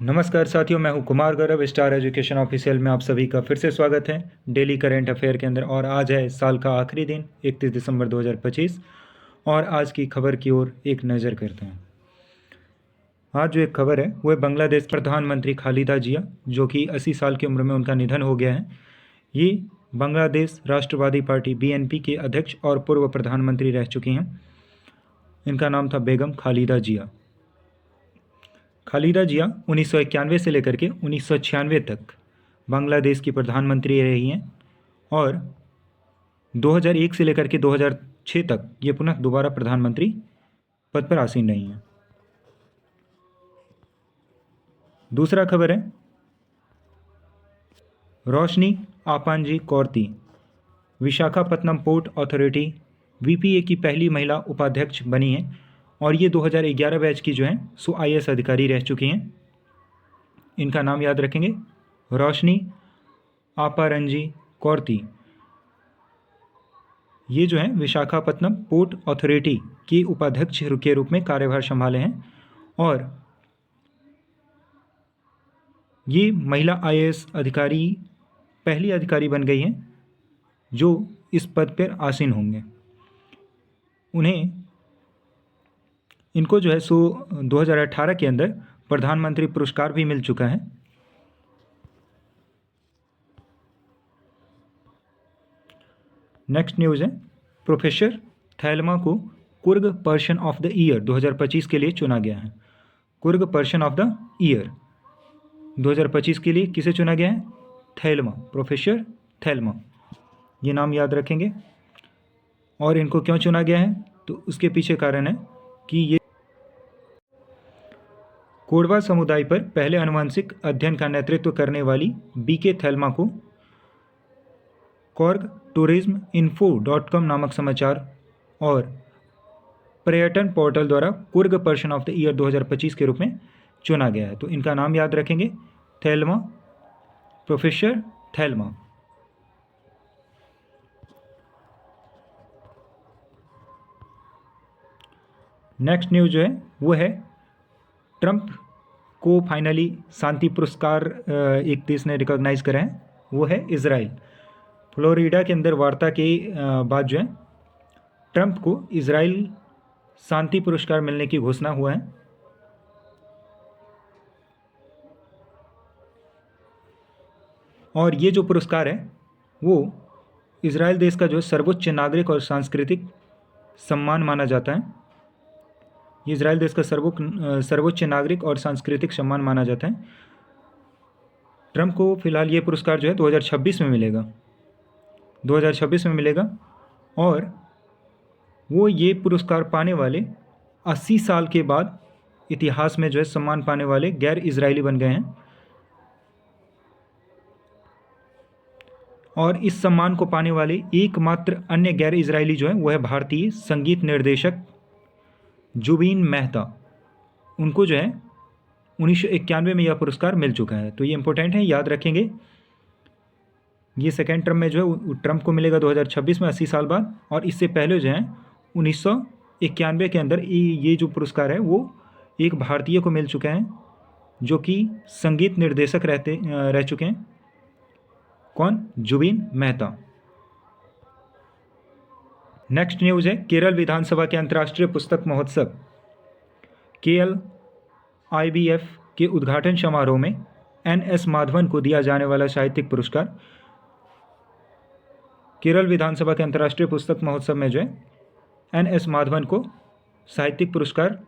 नमस्कार साथियों, मैं हूं Kumar Gaurav. Star education official में आप सभी का फिर से स्वागत है डेली करंट अफेयर के अंदर। और आज है साल का आखिरी दिन 31 दिसंबर 2025 और आज की खबर की ओर एक नज़र करते हैं। आज जो एक खबर है वो है बांग्लादेश प्रधानमंत्री खालिदा जिया, जो कि 80 साल की उम्र में उनका निधन हो गया है। ये बांग्लादेश राष्ट्रवादी पार्टी BNP के अध्यक्ष और पूर्व प्रधानमंत्री रह चुकी हैं। इनका नाम था बेगम खालिदा जिया। खालिदा जिया 1991 से लेकर के 1996 तक बांग्लादेश की प्रधानमंत्री रही हैं और 2001 से लेकर के 2006 तक ये पुनः दोबारा प्रधानमंत्री पद पर आसीन रही हैं। दूसरा खबर है रोशनी आपांजी कौरती विशाखापत्तनम पोर्ट अथॉरिटी VPA की पहली महिला उपाध्यक्ष बनी हैं और ये 2011 बैच की जो हैं सो IAS अधिकारी रह चुकी हैं। इनका नाम याद रखेंगे, रोशनी आपारंजी कौरती। ये जो हैं विशाखापत्तनम पोर्ट अथॉरिटी की उपाध्यक्ष के रूप में कार्यभार संभाले हैं और ये महिला IAS अधिकारी पहली अधिकारी बन गई हैं जो इस पद पर आसीन होंगे। इनको जो है सो 2018 के अंदर प्रधानमंत्री पुरस्कार भी मिल चुका है। नेक्स्ट न्यूज़ है प्रोफेसर थैलमा को Coorg person of the year 2025 के लिए चुना गया है। Coorg person of the year 2025 के लिए किसे चुना गया है? थैलमा, प्रोफेसर थैलमा। ये नाम याद रखेंगे। और इनको क्यों चुना गया है तो उसके पीछे कारण है कि ये कोरवा समुदाय पर पहले आनुवंशिक अध्ययन का नेतृत्व करने वाली BK थैलमा को कॉर्ग tourisminfo.com नामक समाचार और पर्यटन पोर्टल द्वारा Coorg person of the year 2025 के रूप में चुना गया है। तो इनका नाम याद रखेंगे, थैलमा, प्रोफेसर थैलमा। नेक्स्ट न्यूज़ जो है वो है ट्रंप को फाइनली शांति पुरस्कार एक देश ने रिकॉग्नाइज करा है, वो है इजराइल। फ्लोरिडा के अंदर वार्ता के बाद जो है ट्रंप को इजराइल शांति पुरस्कार मिलने की घोषणा हुआ है। और ये जो पुरस्कार है वो इजराइल देश का जो सर्वोच्च नागरिक और सांस्कृतिक सम्मान माना जाता है। ये इजराइल देश का सर्वोच्च नागरिक और सांस्कृतिक सम्मान माना जाता है। ट्रंप को फिलहाल ये पुरस्कार जो है 2026 में मिलेगा, 2026 में मिलेगा। और वो ये पुरस्कार पाने वाले 80 साल के बाद इतिहास में जो है सम्मान पाने वाले गैर इजरायली बन गए हैं। और इस सम्मान को पाने वाले एकमात्र अन्य गैर इजरायली जो है वो है भारतीय संगीत निर्देशक जुबीन मेहता। उनको जो है 1991 में यह पुरस्कार मिल चुका है। तो ये इंपॉर्टेंट है, याद रखेंगे। ये सेकेंड टर्म में जो है ट्रंप को मिलेगा 2026 में 80 साल बाद। और इससे पहले जो है 1991 के अंदर ये जो पुरस्कार है वो एक भारतीय को मिल चुका है जो कि संगीत निर्देशक रह चुके हैं। कौन? जुबीन मेहता। नेक्स्ट न्यूज़ है केरल विधानसभा के अंतर्राष्ट्रीय पुस्तक महोत्सव KLIBF के उद्घाटन समारोह में NS माधवन को दिया जाने वाला साहित्यिक पुरस्कार। केरल विधानसभा के अंतर्राष्ट्रीय पुस्तक महोत्सव में जो है NS माधवन को साहित्यिक पुरस्कार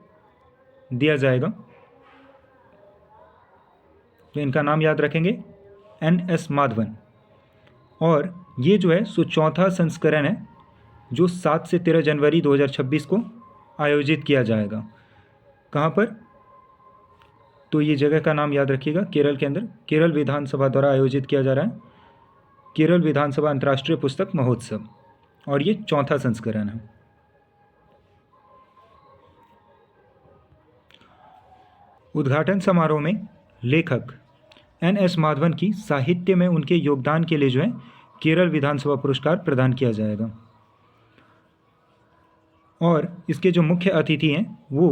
दिया जाएगा। तो इनका नाम याद रखेंगे, NS माधवन। और ये जो है सो चौथा संस्करण है जो 7 से 13 जनवरी 2026 को आयोजित किया जाएगा। कहाँ पर? तो ये जगह का नाम याद रखिएगा, केरल के अंदर केरल विधानसभा द्वारा आयोजित किया जा रहा है केरल विधानसभा अंतर्राष्ट्रीय पुस्तक महोत्सव, और ये चौथा संस्करण है। उद्घाटन समारोह में लेखक NS माधवन की साहित्य में उनके योगदान के लिए जो है केरल विधानसभा पुरस्कार प्रदान किया जाएगा। और इसके जो मुख्य अतिथि हैं वो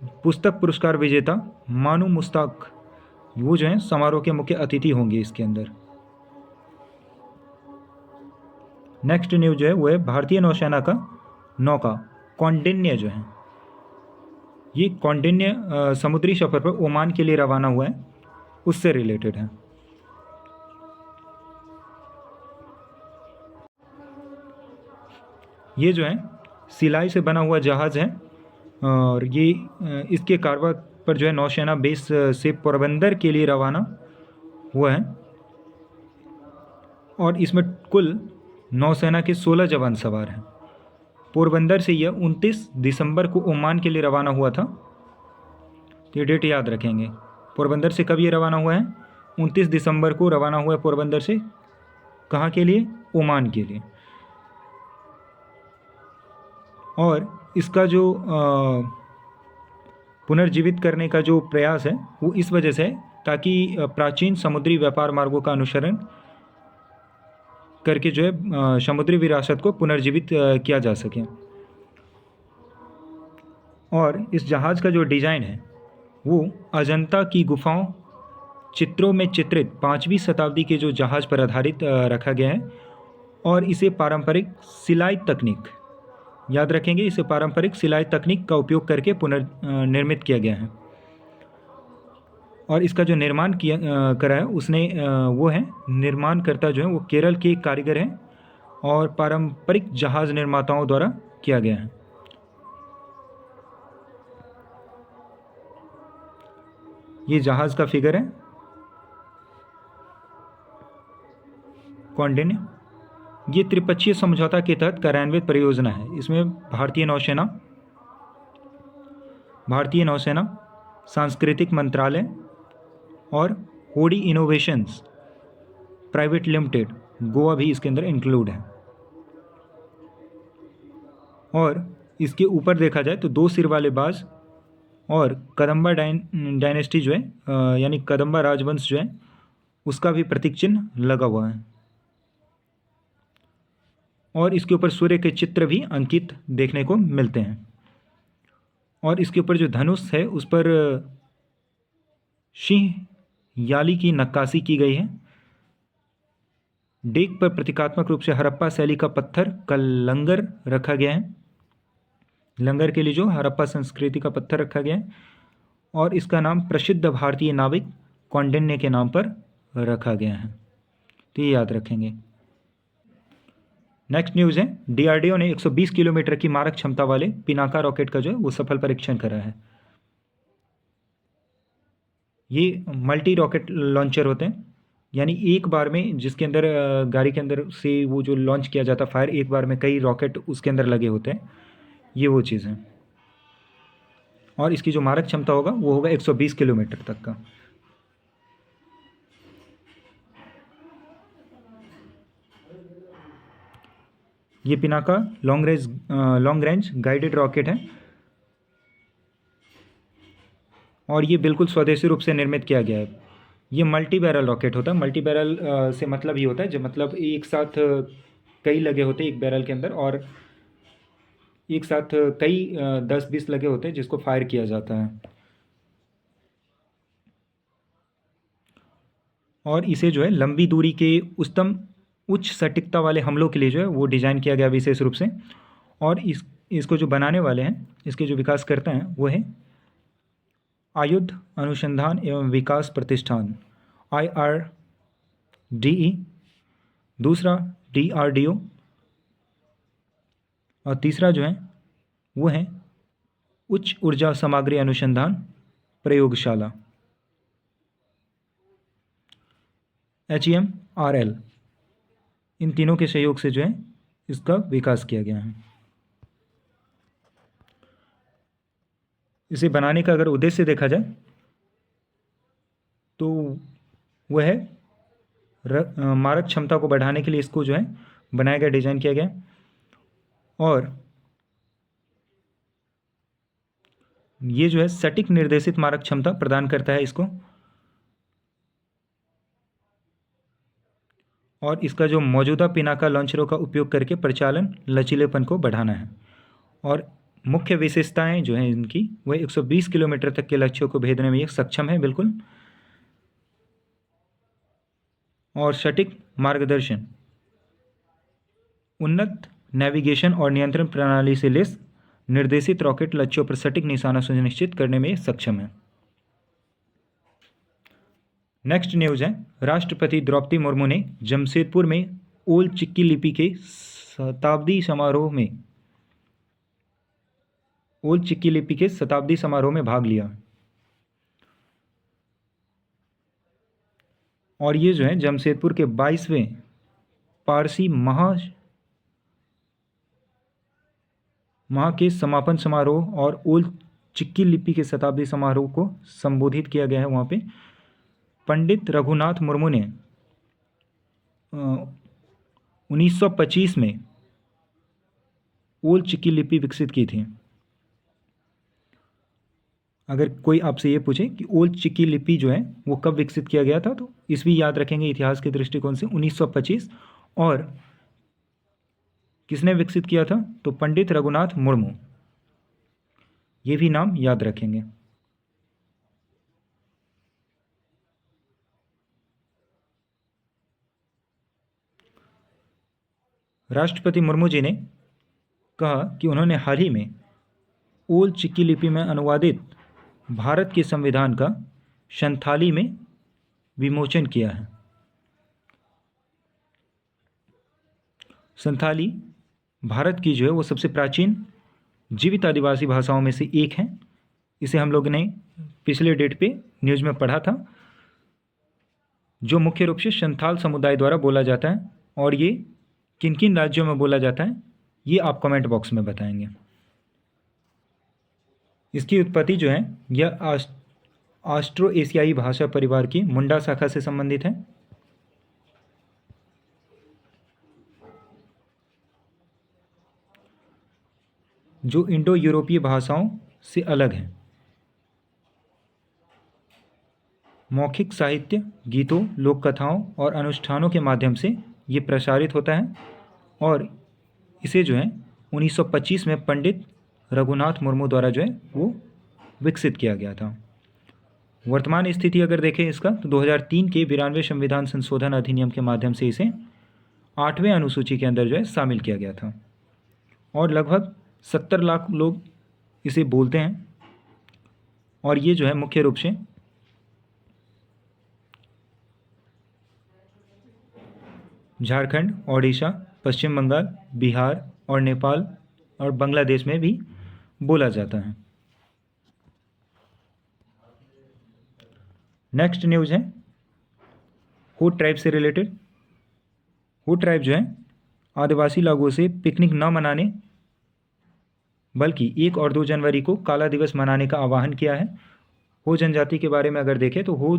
पुस्तक पुरस्कार विजेता मानू मुश्ताक वो जो हैं समारोह के मुख्य अतिथि होंगे इसके अंदर। नेक्स्ट न्यूज जो है वो है भारतीय नौसेना का नौका कौंडिन्य जो है, ये कौंडिन्य समुद्री सफर पर ओमान के लिए रवाना हुआ है, उससे रिलेटेड है। ये जो है सिलाई से बना हुआ जहाज़ है और ये इसके कारवा पर जो है नौसेना बेस से पोरबंदर के लिए रवाना हुआ है और इसमें कुल नौसेना के 16 जवान सवार हैं। पोरबंदर से यह 29 दिसंबर को ओमान के लिए रवाना हुआ था, तो ये डेट याद रखेंगे। पोरबंदर से कब ये रवाना हुआ है? 29 दिसंबर को रवाना हुआ है पोरबंदर से। कहाँ के लिए? ओमान के लिए। और इसका जो पुनर्जीवित करने का जो प्रयास है वो इस वजह से है ताकि प्राचीन समुद्री व्यापार मार्गों का अनुसरण करके जो है समुद्री विरासत को पुनर्जीवित किया जा सके। और इस जहाज़ का जो डिज़ाइन है वो अजंता की गुफाओं चित्रों में चित्रित 5वीं शताब्दी के जो जहाज़ पर आधारित रखा गया है और इसे पारंपरिक सिलाई तकनीक, याद रखेंगे, इसे पारंपरिक सिलाई तकनीक का उपयोग करके पुनर्निर्मित किया गया है। और इसका जो निर्माण किया करा है उसने वो है निर्माणकर्ता जो है वो केरल के कारीगर हैं और पारंपरिक जहाज़ निर्माताओं द्वारा किया गया है। ये जहाज़ का फिगर है कौंडिन्य। ये त्रिपक्षीय समझौता के तहत कार्यान्वित परियोजना है। इसमें भारतीय नौसेना, सांस्कृतिक मंत्रालय और होडी इनोवेशंस प्राइवेट लिमिटेड गोवा भी इसके अंदर इंक्लूड है। और इसके ऊपर देखा जाए तो 2 सिर वाले बाज और कदम्बा डायनेस्टी जो है यानी कदम्बा राजवंश जो है उसका भी प्रतीक चिन्ह लगा हुआ है। और इसके ऊपर सूर्य के चित्र भी अंकित देखने को मिलते हैं। और इसके ऊपर जो धनुष है उस पर सिंह याली की नक्काशी की गई है। डेक पर प्रतीकात्मक रूप से हड़प्पा शैली का पत्थर का लंगर रखा गया है। लंगर के लिए जो हड़प्पा संस्कृति का पत्थर रखा गया है और इसका नाम प्रसिद्ध भारतीय नाविक कौंडिन्य के नाम पर रखा गया है, तो ये याद रखेंगे। नेक्स्ट न्यूज़ है डीआरडीओ ने 120 किलोमीटर की मारक क्षमता वाले पिनाका रॉकेट का जो है वो सफल परीक्षण करा है। ये मल्टी रॉकेट लॉन्चर होते हैं, यानी एक बार में जिसके अंदर गाड़ी के अंदर से वो जो लॉन्च किया जाता फायर, एक बार में कई रॉकेट उसके अंदर लगे होते हैं, ये वो चीज़ है। और इसकी जो मारक क्षमता होगा वो होगा 120 किलोमीटर तक का। ये Pinaka long range guided rocket है और ये बिल्कुल स्वदेशी रूप से निर्मित किया गया है। ये मल्टी बैरल रॉकेट होता है। मल्टी बैरल से मतलब ये होता है जब मतलब एक साथ कई लगे होते हैं एक बैरल के अंदर और एक साथ कई 10-20 लगे होते हैं जिसको फायर किया जाता है। और इसे जो है लंबी दूरी के उच्च सटीकता वाले हमलों के लिए जो है वो डिज़ाइन किया गया विशेष रूप से। और इसको जो बनाने वाले हैं, इसके जो विकास करते हैं वो है आयुध अनुसंधान एवं विकास प्रतिष्ठान IRDE, दूसरा DRDO और तीसरा जो है वो है उच्च ऊर्जा सामग्री अनुसंधान प्रयोगशाला HEMRL। इन तीनों के सहयोग से जो है इसका विकास किया गया है। इसे बनाने का अगर उद्देश्य देखा जाए तो वह है मारक क्षमता को बढ़ाने के लिए इसको जो है बनाया गया, डिज़ाइन किया गया। और ये जो है सटीक निर्देशित मारक क्षमता प्रदान करता है इसको। और इसका जो मौजूदा पिनाका लॉन्चरों का उपयोग करके परिचालन लचीलेपन को बढ़ाना है। और मुख्य विशेषताएं जो हैं इनकी, वह 120 किलोमीटर तक के लक्ष्यों को भेदने में ये सक्षम है बिल्कुल, और सटीक मार्गदर्शन, उन्नत नेविगेशन और नियंत्रण प्रणाली से लैस निर्देशित रॉकेट लक्ष्यों पर सटीक निशाना सुनिश्चित करने में सक्षम है। नेक्स्ट न्यूज है, राष्ट्रपति द्रौपदी मुर्मू ने जमशेदपुर में ओल चिक्की लिपि के शताब्दी समारोह में भाग लिया। और ये जो है जमशेदपुर के 22वें पारसी माह के समापन समारोह और ओल चिक्की लिपि के शताब्दी समारोह को संबोधित किया गया है। वहाँ पे पंडित रघुनाथ मुर्मू ने 1925 में ओल चिक्की लिपि विकसित की थी। अगर कोई आपसे ये पूछे कि ओल चिक्की लिपि जो है वो कब विकसित किया गया था, तो ईस्वी याद रखेंगे इतिहास के दृष्टिकोण से 1925। और किसने विकसित किया था, तो पंडित रघुनाथ मुर्मू, ये भी नाम याद रखेंगे। राष्ट्रपति मुर्मू जी ने कहा कि उन्होंने हाल ही में ओल चिक्की लिपि में अनुवादित भारत के संविधान का संथाली में विमोचन किया है। संथाली भारत की जो है वो सबसे प्राचीन जीवित आदिवासी भाषाओं में से एक है। इसे हम लोग ने पिछले डेट पे न्यूज़ में पढ़ा था, जो मुख्य रूप से संथाल समुदाय द्वारा बोला जाता है। और ये किन किन राज्यों में बोला जाता है, ये आप कमेंट बॉक्स में बताएंगे। इसकी उत्पत्ति जो है यह ऑस्ट्रो एशियाई भाषा परिवार की मुंडा शाखा से संबंधित है। जो इंडो यूरोपीय भाषाओं से अलग है। मौखिक साहित्य, गीतों, लोक कथाओं और अनुष्ठानों के माध्यम से ये प्रसारित होता है। और इसे जो है 1925 में पंडित रघुनाथ मुर्मू द्वारा जो है वो विकसित किया गया था। वर्तमान स्थिति अगर देखें इसका, तो 2003 के 92वें संविधान संशोधन अधिनियम के माध्यम से इसे 8वें अनुसूची के अंदर जो है शामिल किया गया था। और लगभग 70 लाख लोग इसे बोलते हैं। और ये जो है मुख्य रूप से झारखंड, ओडिशा, पश्चिम बंगाल, बिहार और नेपाल और बांग्लादेश में भी बोला जाता है। नेक्स्ट न्यूज़ है हो ट्राइब से रिलेटेड। हो ट्राइब जो है आदिवासी लोगों से पिकनिक न मनाने बल्कि 1 और 2 जनवरी को काला दिवस मनाने का आह्वान किया है। हो जनजाति के बारे में अगर देखें तो हो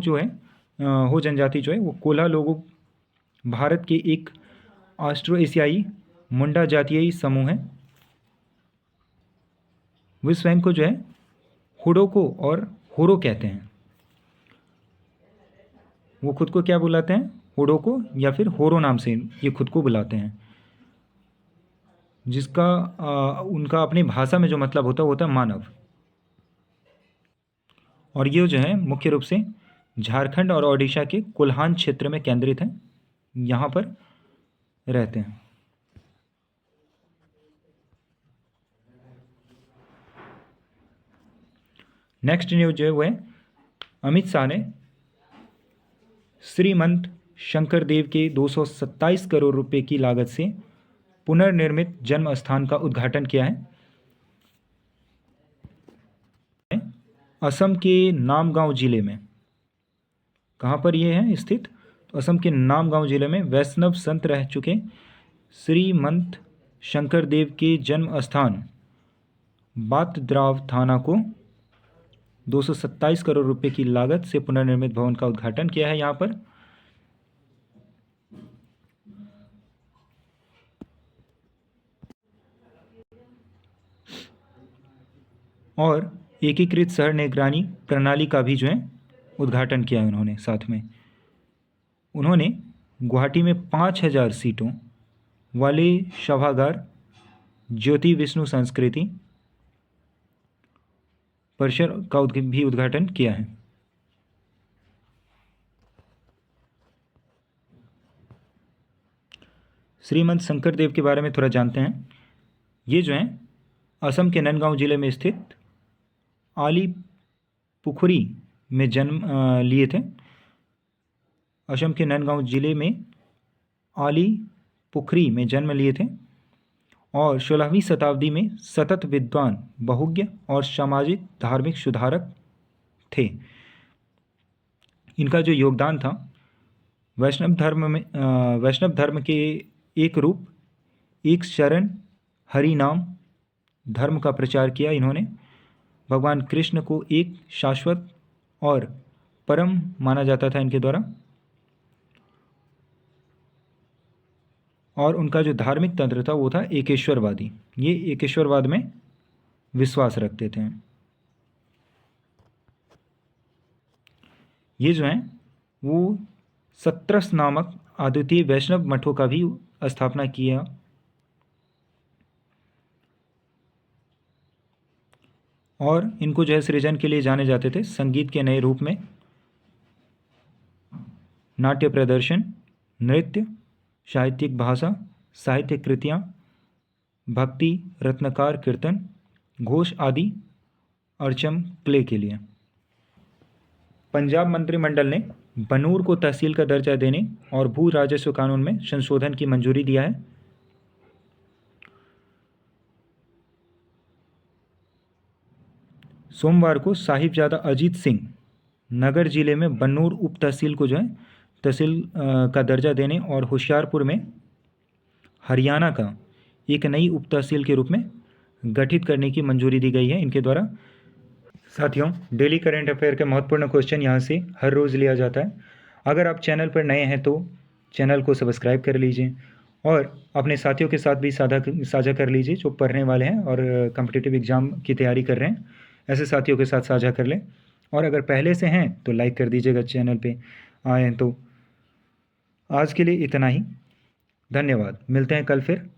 जनजाति जो है वो कोल्हा लोगों भारत के एक ऑस्ट्रो एशियाई मुंडा जातीय समूह है। वे स्वयं को जो है हुडोको और होरो कहते हैं। वो खुद को क्या बुलाते हैं, हुडोको या फिर होरो नाम से ये खुद को बुलाते हैं, जिसका उनका अपनी भाषा में जो मतलब होता है मानव। और ये जो है मुख्य रूप से झारखंड और ओडिशा के कोल्हान क्षेत्र में केंद्रित है, यहाँ पर रहते हैं। नेक्स्ट न्यूज जो है वो है अमित शाह ने श्रीमंत शंकर देव के 227 करोड़ रुपए की लागत से पुनर्निर्मित जन्म स्थान का उद्घाटन किया है। असम के नामगांव जिले में। कहाँ पर ये है स्थित, तो असम के नामगांव जिले में वैष्णव संत रह चुके श्रीमंत शंकर देव के जन्म स्थान बातद्राव थाना को 227 करोड़ रुपए की लागत से पुनर्निर्मित भवन का उद्घाटन किया है यहाँ पर। और एकीकृत शहर निगरानी प्रणाली का भी जो है उद्घाटन किया है उन्होंने। साथ में उन्होंने गुवाहाटी में 5000 सीटों वाले सभागार ज्योति विष्णु संस्कृति परिसर का भी उद्घाटन किया है। श्रीमंत शंकरदेव के बारे में थोड़ा जानते हैं। ये जो हैं असम के नंदगांव जिले में स्थित आली पुखुरी में जन्म लिए थे। असम के नंदगांव जिले में आली पुखरी में जन्म लिए थे और 16वीं शताब्दी में सतत विद्वान, बहुज्ञ और सामाजिक धार्मिक सुधारक थे। इनका जो योगदान था वैष्णव धर्म के एक रूप, एक शरण, हरि नाम धर्म का प्रचार किया इन्होंने। भगवान कृष्ण को एक शाश्वत और परम माना जाता था इनके द्वारा, और उनका जो धार्मिक तंत्र था वो था एकेश्वरवादी। ये एकेश्वरवाद में विश्वास रखते थे। ये जो हैं वो सत्रस नामक अद्वितीय वैष्णव मठों का भी स्थापना किया। और इनको जो है सृजन के लिए जाने जाते थे, संगीत के नए रूप में, नाट्य प्रदर्शन, नृत्य, साहित्यिक भाषा, साहित्य कृतियाँ, भक्ति, रत्नकार, कीर्तन, घोष आदि अर्चम क्ले के लिए। पंजाब मंत्रिमंडल ने बनूर को तहसील का दर्जा देने और भू राजस्व कानून में संशोधन की मंजूरी दिया है। सोमवार को साहिबजादा अजीत सिंह नगर जिले में बनूर उप तहसील को जो है तहसील का दर्जा देने और होशियारपुर में हरियाणा का एक नई उप तहसील के रूप में गठित करने की मंजूरी दी गई है इनके द्वारा। साथियों, डेली करंट अफेयर के महत्वपूर्ण क्वेश्चन यहाँ से हर रोज़ लिया जाता है। अगर आप चैनल पर नए हैं तो चैनल को सब्सक्राइब कर लीजिए और अपने साथियों के साथ भी साझा कर लीजिए जो पढ़ने वाले हैं और कॉम्पिटिटिव एग्ज़ाम की तैयारी कर रहे हैं। ऐसे साथियों के साथ साझा कर लें और अगर पहले से हैं तो लाइक कर दीजिएगा, चैनल पे आए हैं तो। आज के लिए इतना ही, धन्यवाद। मिलते हैं कल फिर।